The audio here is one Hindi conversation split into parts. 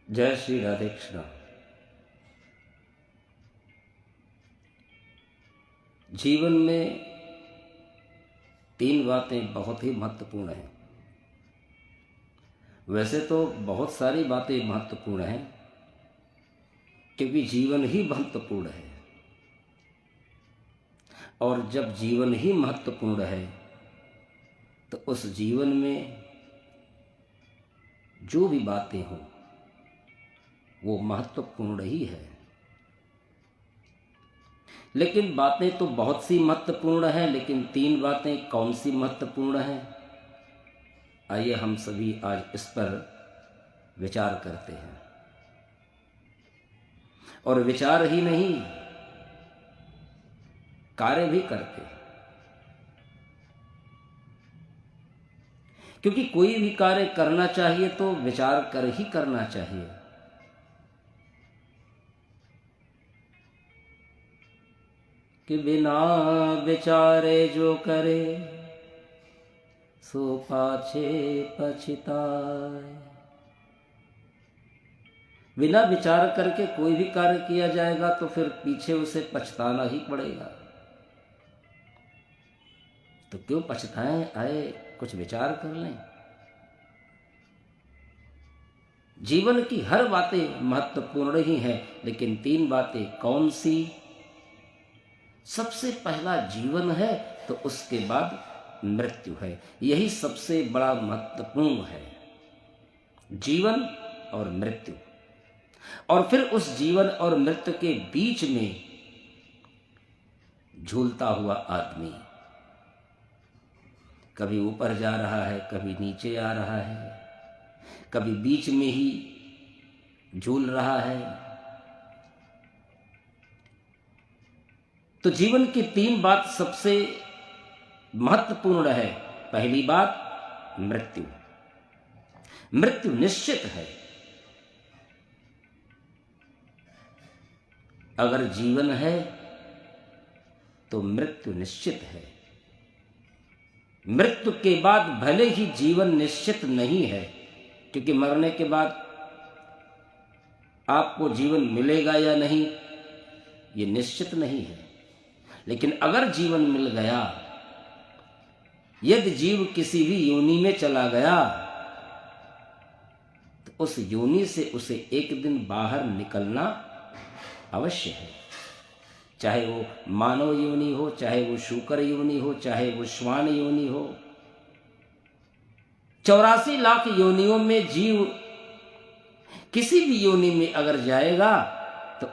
जय श्री राधे कृष्ण। जीवन में तीन बातें बहुत ही महत्वपूर्ण हैं। वैसे तो बहुत सारी बातें महत्वपूर्ण हैं, क्योंकि जीवन ही महत्वपूर्ण है। और जब जीवन ही महत्वपूर्ण है तो उस जीवन में जो भी बातें हों वो महत्वपूर्ण ही है। लेकिन बातें तो बहुत सी महत्वपूर्ण हैं, लेकिन तीन बातें कौन सी महत्वपूर्ण हैं? आइए हम सभी आज इस पर विचार करते हैं। और विचार ही नहीं, कार्य भी करते हैं। क्योंकि कोई भी कार्य करना चाहिए तो विचार कर ही करना चाहिए। कि बिना विचारे जो करे सो पाछे पछताए। बिना विचार करके कोई भी कार्य किया जाएगा तो फिर पीछे उसे पछताना ही पड़ेगा। तो क्यों पछताएं, आए कुछ विचार कर लें। जीवन की हर बातें महत्वपूर्ण ही हैं, लेकिन तीन बातें कौन सी? सबसे पहला जीवन है, तो उसके बाद मृत्यु है। यही सबसे बड़ा महत्वपूर्ण है, जीवन और मृत्यु। और फिर उस जीवन और मृत्यु के बीच में झूलता हुआ आदमी, कभी ऊपर जा रहा है, कभी नीचे आ रहा है, कभी बीच में ही झूल रहा है। तो जीवन की तीन बात सबसे महत्वपूर्ण है। पहली बात मृत्यु। मृत्यु निश्चित है। अगर जीवन है तो मृत्यु निश्चित है। मृत्यु के बाद भले ही जीवन निश्चित नहीं है, क्योंकि मरने के बाद आपको जीवन मिलेगा या नहीं ये निश्चित नहीं है। लेकिन अगर जीवन मिल गया, यदि जीव किसी भी योनि में चला गया तो उस योनि से उसे एक दिन बाहर निकलना अवश्य है। चाहे वो मानव योनि हो, चाहे वो शूकर योनि हो, चाहे वो श्वान योनि हो। 84 लाख योनियों में जीव किसी भी योनि में अगर जाएगा तो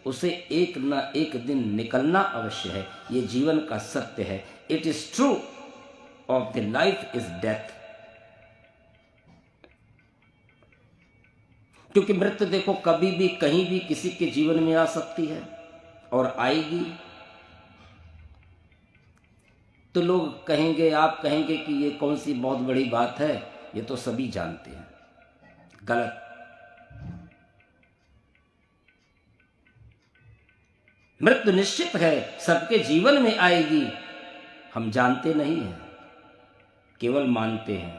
उसे एक ना एक दिन निकलना अवश्य है। ये जीवन का सत्य है। It is true of the life is death. क्योंकि मृत्यु देखो कभी भी कहीं भी किसी के जीवन में आ सकती है और आएगी। तो लोग कहेंगे, आप कहेंगे कि ये कौन सी बहुत बड़ी बात है, ये तो सभी जानते हैं। गलत। मृत्यु निश्चित है, सबके जीवन में आएगी। हम जानते नहीं हैं, केवल मानते हैं।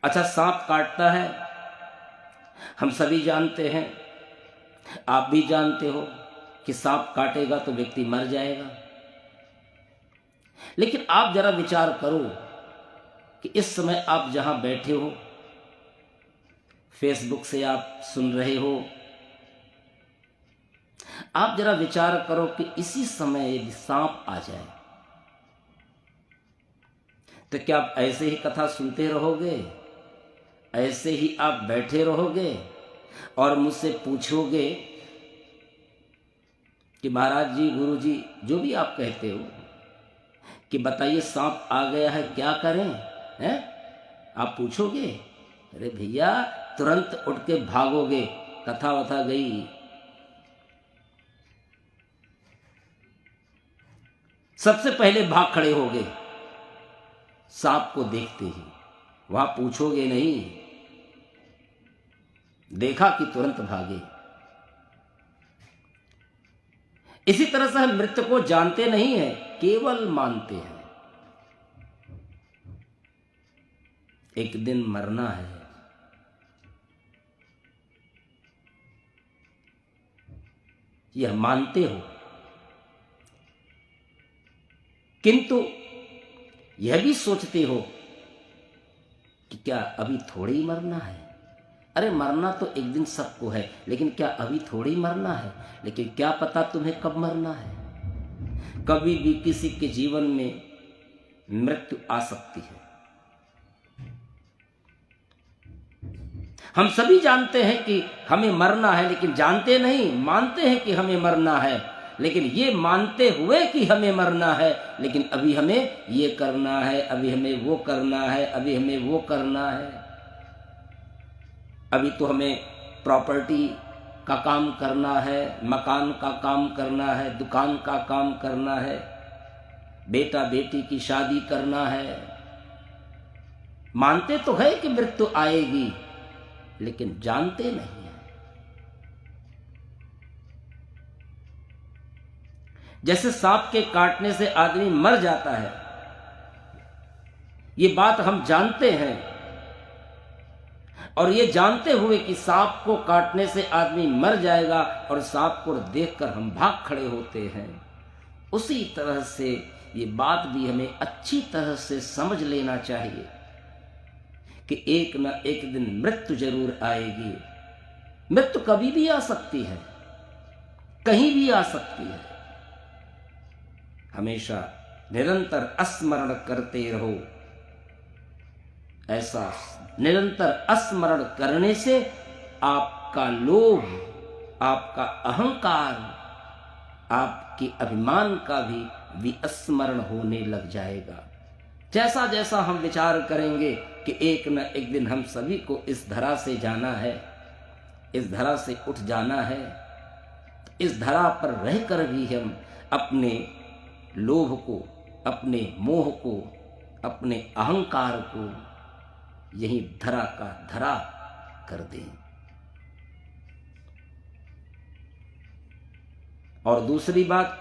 अच्छा, सांप काटता है, हम सभी जानते हैं, आप भी जानते हो कि सांप काटेगा तो व्यक्ति मर जाएगा। लेकिन आप जरा विचार करो कि इस समय आप जहां बैठे हो, फेसबुक से आप सुन रहे हो, आप जरा विचार करो कि इसी समय यदि सांप आ जाए तो क्या आप ऐसे ही कथा सुनते रहोगे? ऐसे ही आप बैठे रहोगे और मुझसे पूछोगे कि महाराज जी, गुरु जी, जो भी आप कहते हो, कि बताइए सांप आ गया है, क्या करें? हैं? आप पूछोगे? अरे भैया, तुरंत उठ के भागोगे, कथा वथा गई। सबसे पहले भाग खड़े होगे सांप को देखते ही। वहां पूछोगे नहीं, देखा कि तुरंत भागे। इसी तरह से हम मृत्यु को जानते नहीं हैं, केवल मानते हैं। एक दिन मरना है। यह मानते हो, किंतु यह भी सोचते हो कि क्या अभी थोड़ी ही मरना है। अरे मरना तो एक दिन सबको है, लेकिन क्या अभी थोड़ी मरना है। लेकिन क्या पता तुम्हें कब मरना है। कभी भी किसी के जीवन में मृत्यु आ सकती है। हम सभी जानते हैं कि हमें मरना है, लेकिन जानते नहीं, मानते हैं कि हमें मरना है। लेकिन ये मानते हुए कि हमें मरना है, लेकिन अभी हमें ये करना है, अभी हमें वो करना है, अभी हमें वो करना है। अभी तो हमें प्रॉपर्टी का काम करना है, मकान का काम करना है, दुकान का काम करना है, बेटा बेटी की शादी करना है। मानते तो है कि मृत्यु आएगी, लेकिन जानते नहीं है। जैसे सांप के काटने से आदमी मर जाता है, ये बात हम जानते हैं, और ये जानते हुए कि सांप को काटने से आदमी मर जाएगा और सांप को देखकर हम भाग खड़े होते हैं, उसी तरह से ये बात भी हमें अच्छी तरह से समझ लेना चाहिए कि एक न एक दिन मृत्यु जरूर आएगी। मृत्यु कभी भी आ सकती है, कहीं भी आ सकती है। हमेशा निरंतर स्मरण करते रहो। ऐसा निरंतर स्मरण करने से आपका लोभ, आपका अहंकार, आपके अभिमान का भी विस्मरण होने लग जाएगा। जैसा जैसा हम विचार करेंगे कि एक न एक दिन हम सभी को इस धरा से जाना है, इस धरा से उठ जाना है, इस धरा पर रहकर भी हम अपने लोभ को, अपने मोह को, अपने अहंकार को यही धरा का धरा कर दें। और दूसरी बात,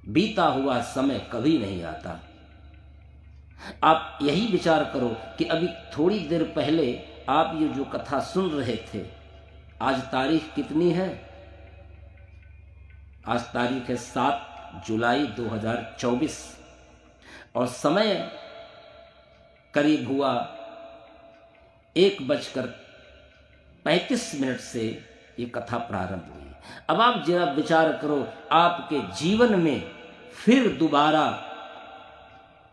बीता हुआ समय कभी नहीं आता। आप यही विचार करो कि अभी थोड़ी देर पहले आप ये जो कथा सुन रहे थे, आज तारीख कितनी है? आज तारीख है 7 जुलाई 2024 और समय करीब हुआ 1:35 से ये कथा प्रारंभ हुई। अब आप जरा विचार करो, आपके जीवन में फिर दोबारा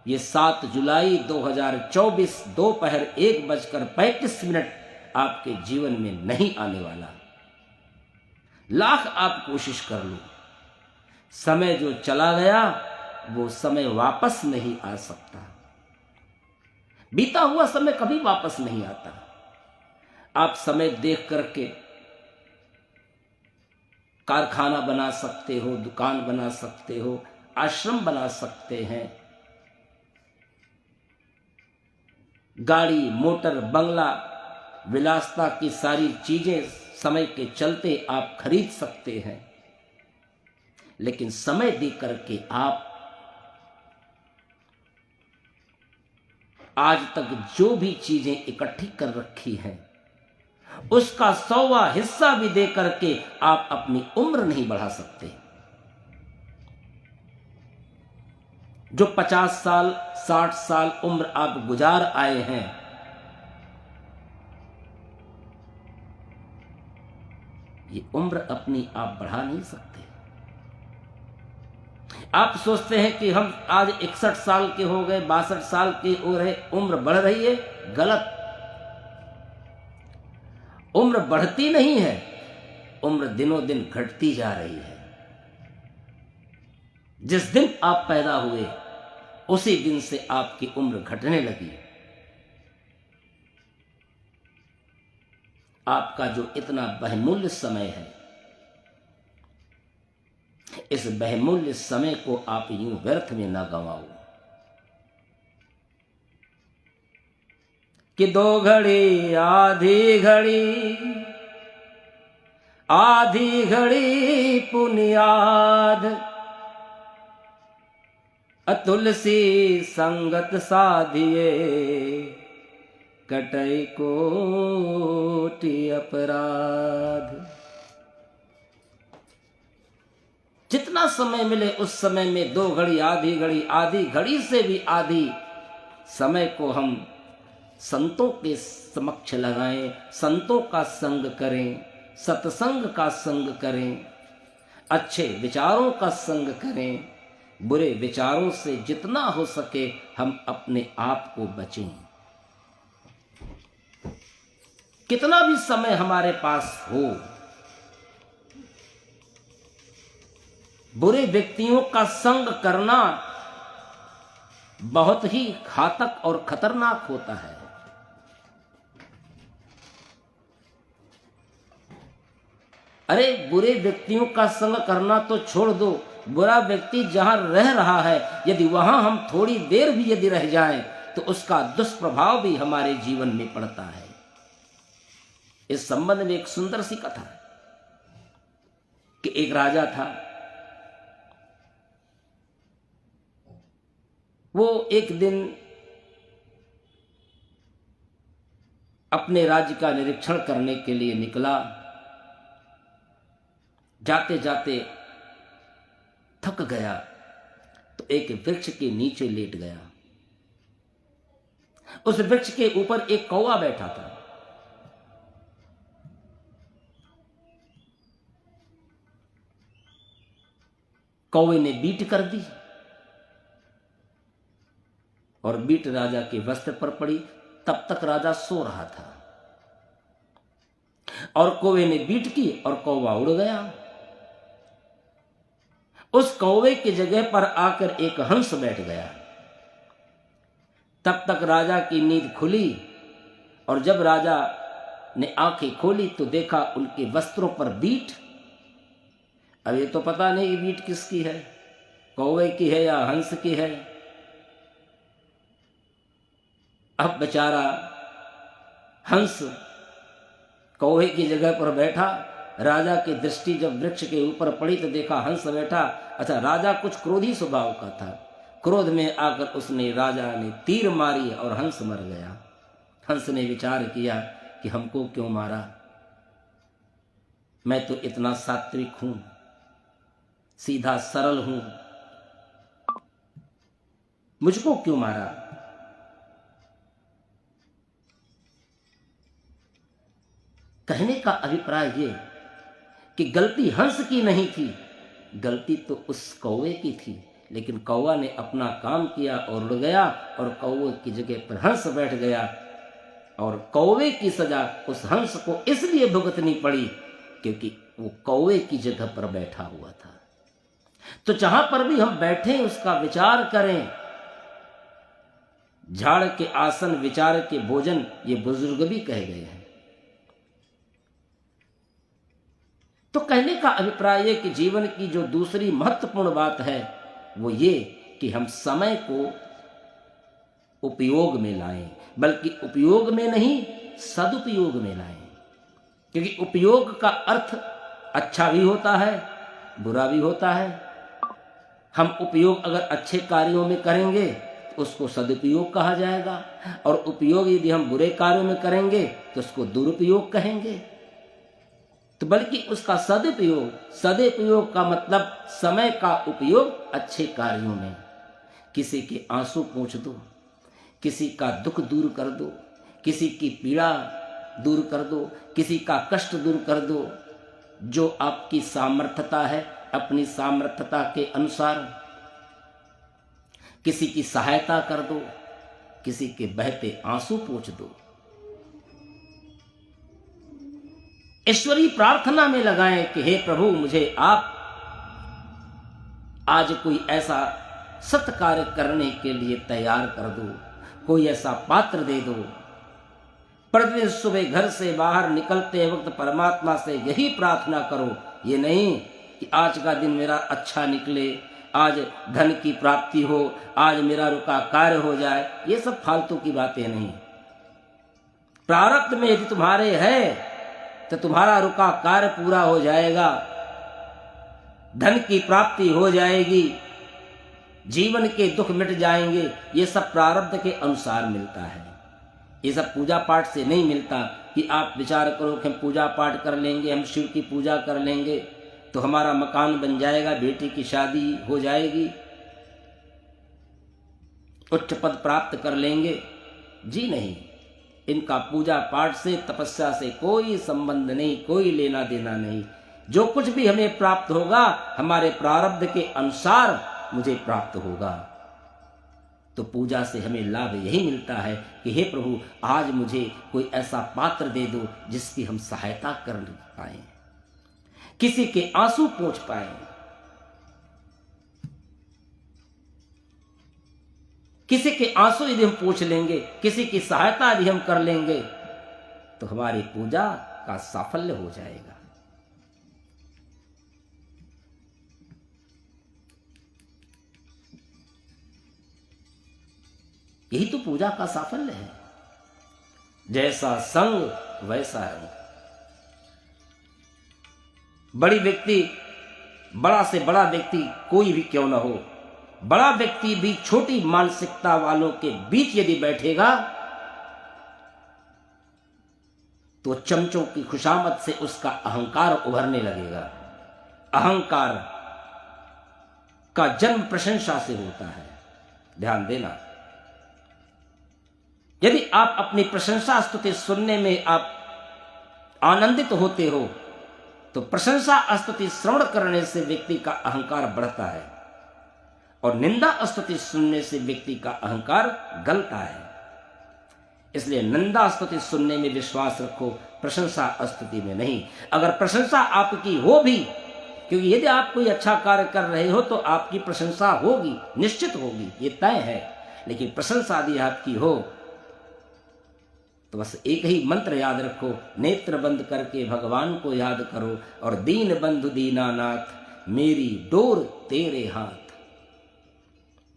ये 7 जुलाई 2024 दोपहर 1:35 आपके जीवन में नहीं आने वाला। लाख आप कोशिश कर लो, समय जो चला गया वो समय वापस नहीं आ सकता। बीता हुआ समय कभी वापस नहीं आता। आप समय देख करके कारखाना बना सकते हो, दुकान बना सकते हो, आश्रम बना सकते हैं, गाड़ी, मोटर, बंगला, विलासता की सारी चीजें समय के चलते आप खरीद सकते हैं। लेकिन समय दे करके आप आज तक जो भी चीजें इकट्ठी कर रखी हैं, उसका 100वां हिस्सा भी दे करके आप अपनी उम्र नहीं बढ़ा सकते। जो 50 साल 60 साल उम्र आप गुजार आए हैं, ये उम्र अपनी आप बढ़ा नहीं सकते। आप सोचते हैं कि हम आज 61 साल के हो गए, 62 साल के हो रहे, उम्र बढ़ रही है। गलत। उम्र बढ़ती नहीं है, उम्र दिनों दिन घटती जा रही है। जिस दिन आप पैदा हुए उसी दिन से आपकी उम्र घटने लगी। आपका जो इतना बहुमूल्य समय है, इस बहुमूल्य समय को आप यूं व्यर्थ में ना गंवाओ कि 2 घड़ी आधी घड़ी, आधी घड़ी पुनियाद, अतुलसी संगत साधिए, कटै कोटि अपराध। जितना समय मिले उस समय में 2 घड़ी, आधी घड़ी से भी आधी समय को हम संतों के समक्ष लगाएं, संतों का संग करें, सत्संग का संग करें, अच्छे विचारों का संग करें। बुरे विचारों से जितना हो सके हम अपने आप को बचें। कितना भी समय हमारे पास हो, बुरे व्यक्तियों का संग करना बहुत ही घातक और खतरनाक होता है। अरे बुरे व्यक्तियों का संग करना तो छोड़ दो, बुरा व्यक्ति जहां रह रहा है यदि वहां हम थोड़ी देर भी यदि रह जाएं तो उसका दुष्प्रभाव भी हमारे जीवन में पड़ता है। इस संबंध में एक सुंदर सी कथा है कि एक राजा था। वो एक दिन अपने राज्य का निरीक्षण करने के लिए निकला। जाते जाते थक गया तो एक वृक्ष के नीचे लेट गया। उस वृक्ष के ऊपर एक कौवा बैठा था। कौवे ने बीट कर दी और बीट राजा के वस्त्र पर पड़ी। तब तक राजा सो रहा था और कौवे ने बीट की और कौवा उड़ गया। उस कौवे की जगह पर आकर एक हंस बैठ गया। तब तक राजा की नींद खुली और जब राजा ने आंखें खोली तो देखा उनके वस्त्रों पर बीट। अब ये तो पता नहीं कि बीट किसकी है, कौवे की है या हंस की है। अब बेचारा हंस कौवे की जगह पर बैठा। राजा की दृष्टि जब वृक्ष के ऊपर पड़ी तो देखा हंस बैठा। अच्छा, राजा कुछ क्रोधी स्वभाव का था। क्रोध में आकर उसने राजा ने तीर मारी और हंस मर गया। हंस ने विचार किया कि हमको क्यों मारा, मैं तो इतना सात्विक हूं, सीधा सरल हूं, मुझको क्यों मारा। कहने का अभिप्राय ये कि गलती हंस की नहीं थी, गलती तो उस कौवे की थी। लेकिन कौवा ने अपना काम किया और उड़ गया और कौवे की जगह पर हंस बैठ गया और कौवे की सजा उस हंस को इसलिए भुगतनी पड़ी क्योंकि वो कौवे की जगह पर बैठा हुआ था। तो जहां पर भी हम बैठे उसका विचार करें। झाड़ के आसन विचार के भोजन, ये बुजुर्ग भी कह गए हैं। तो कहने का अभिप्राय है कि जीवन की जो दूसरी महत्वपूर्ण बात है वो ये कि हम समय को उपयोग में लाएं, बल्कि उपयोग में नहीं सदुपयोग में लाएं। क्योंकि उपयोग का अर्थ अच्छा भी होता है, बुरा भी होता है। हम उपयोग अगर अच्छे कार्यों में करेंगे तो उसको सदुपयोग कहा जाएगा और उपयोग यदि हम बुरे कार्यों में करेंगे तो उसको दुरुपयोग कहेंगे। तो बल्कि उसका सदुपयोग का मतलब समय का उपयोग अच्छे कार्यों में। किसी के आंसू पोंछ दो, किसी का दुख दूर कर दो, किसी की पीड़ा दूर कर दो, किसी का कष्ट दूर कर दो। जो आपकी सामर्थ्यता है अपनी सामर्थ्यता के अनुसार किसी की सहायता कर दो, किसी के बहते आंसू पोंछ दो। ईश्वरीय प्रार्थना में लगाएं कि हे प्रभु, मुझे आप आज कोई ऐसा सत्कार्य करने के लिए तैयार कर दो, कोई ऐसा पात्र दे दो। प्रतिदिन सुबह घर से बाहर निकलते वक्त परमात्मा से यही प्रार्थना करो, ये नहीं कि आज का दिन मेरा अच्छा निकले, आज धन की प्राप्ति हो, आज मेरा रुका कार्य हो जाए। ये सब फालतू की बातें नहीं। प्रारब्ध में यदि तुम्हारे है तो तुम्हारा रुका कार्य पूरा हो जाएगा, धन की प्राप्ति हो जाएगी, जीवन के दुख मिट जाएंगे, ये सब प्रारब्ध के अनुसार मिलता है। ये सब पूजा पाठ से नहीं मिलता कि आप विचार करो कि हम पूजा पाठ कर लेंगे, हम शिव की पूजा कर लेंगे तो हमारा मकान बन जाएगा, बेटी की शादी हो जाएगी, उच्च पद प्राप्त कर लेंगे। जी नहीं, इनका पूजा पाठ से, तपस्या से कोई संबंध नहीं, कोई लेना देना नहीं। जो कुछ भी हमें प्राप्त होगा हमारे प्रारब्ध के अनुसार मुझे प्राप्त होगा। तो पूजा से हमें लाभ यही मिलता है कि हे प्रभु, आज मुझे कोई ऐसा पात्र दे दो जिसकी हम सहायता कर पाए, किसी के आंसू पोंछ पाए, किसी के आंसू यदि हम पूछ लेंगे, किसी की सहायता यदि हम कर लेंगे तो हमारी पूजा का साफल्य हो जाएगा। यही तो पूजा का साफल्य है। जैसा संग वैसा रंग। बड़ा से बड़ा व्यक्ति कोई भी क्यों ना हो, बड़ा व्यक्ति भी छोटी मानसिकता वालों के बीच यदि बैठेगा तो चमचों की खुशामद से उसका अहंकार उभरने लगेगा। अहंकार का जन्म प्रशंसा से होता है, ध्यान देना। यदि आप अपनी प्रशंसा स्तुति सुनने में आप आनंदित होते हो तो प्रशंसा स्तुति श्रवण करने से व्यक्ति का अहंकार बढ़ता है और निंदा स्तुति सुनने से व्यक्ति का अहंकार गलता है। इसलिए निंदा स्तुति सुनने में विश्वास रखो, प्रशंसा स्तुति में नहीं। अगर प्रशंसा आपकी हो भी, क्योंकि यदि आप कोई अच्छा कार्य कर रहे हो तो आपकी प्रशंसा होगी, निश्चित होगी, ये तय है। लेकिन प्रशंसा यदि आपकी हो तो बस एक ही मंत्र याद रखो, नेत्र बंद करके भगवान को याद करो और दीन बंधु दीनानाथ, मेरी डोर तेरे हाथ।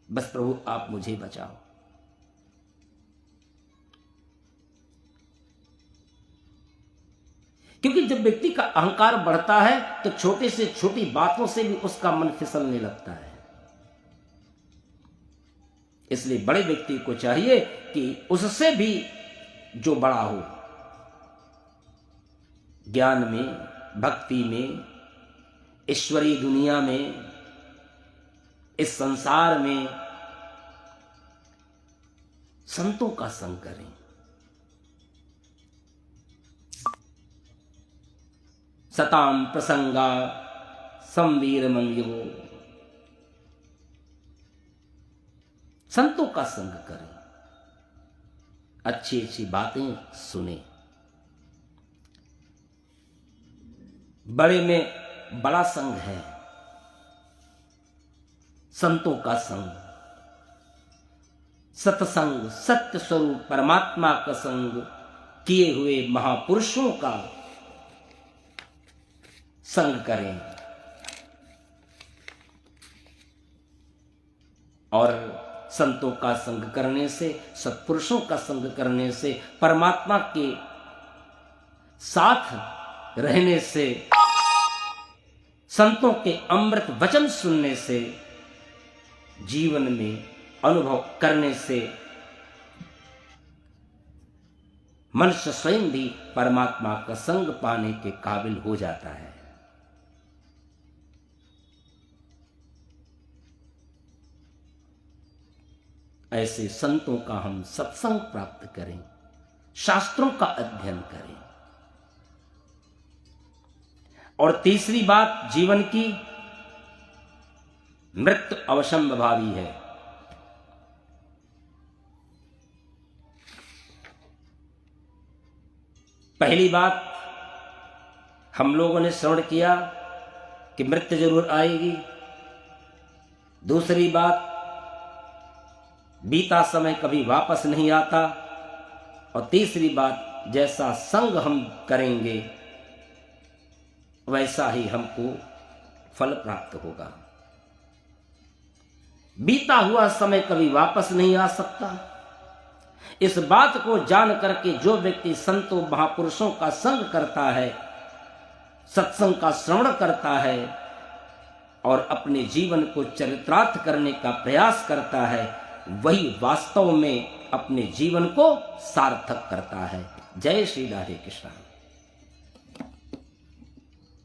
बस प्रभु आप मुझे बचाओ। क्योंकि जब व्यक्ति का अहंकार बढ़ता है तो छोटे से छोटी बातों से भी उसका मन फिसलने लगता है। इसलिए बड़े व्यक्ति को चाहिए कि उससे भी जो बड़ा हो, ज्ञान में, भक्ति में, ईश्वरीय दुनिया में, इस संसार में, संतों का संग करें। सताम प्रसंगा संवीर मंगो, संतों का संग करें, अच्छी अच्छी बातें सुने। बड़े में बड़ा संग है संतों का संग, सत्संग, सत्य स्वरूप परमात्मा का संग किए हुए महापुरुषों का संग करें। और संतों का संग करने से, सत्पुरुषों का संग करने से, परमात्मा के साथ रहने से, संतों के अमृत वचन सुनने से, जीवन में अनुभव करने से मनुष्य स्वयं भी परमात्मा का संग पाने के काबिल हो जाता है। ऐसे संतों का हम सत्संग प्राप्त करें, शास्त्रों का अध्ययन करें। और तीसरी बात जीवन की, मृत्यु अवश्यंभावी है। पहली बात हम लोगों ने श्रवण किया कि मृत्यु जरूर आएगी। दूसरी बात, बीता समय कभी वापस नहीं आता। और तीसरी बात, जैसा संग हम करेंगे वैसा ही हमको फल प्राप्त होगा। बीता हुआ समय कभी वापस नहीं आ सकता। इस बात को जान करके जो व्यक्ति संतों महापुरुषों का संग करता है, सत्संग का श्रवण करता है, और अपने जीवन को चरितार्थ करने का प्रयास करता है, वही वास्तव में अपने जीवन को सार्थक करता है। जय श्री राधे कृष्ण।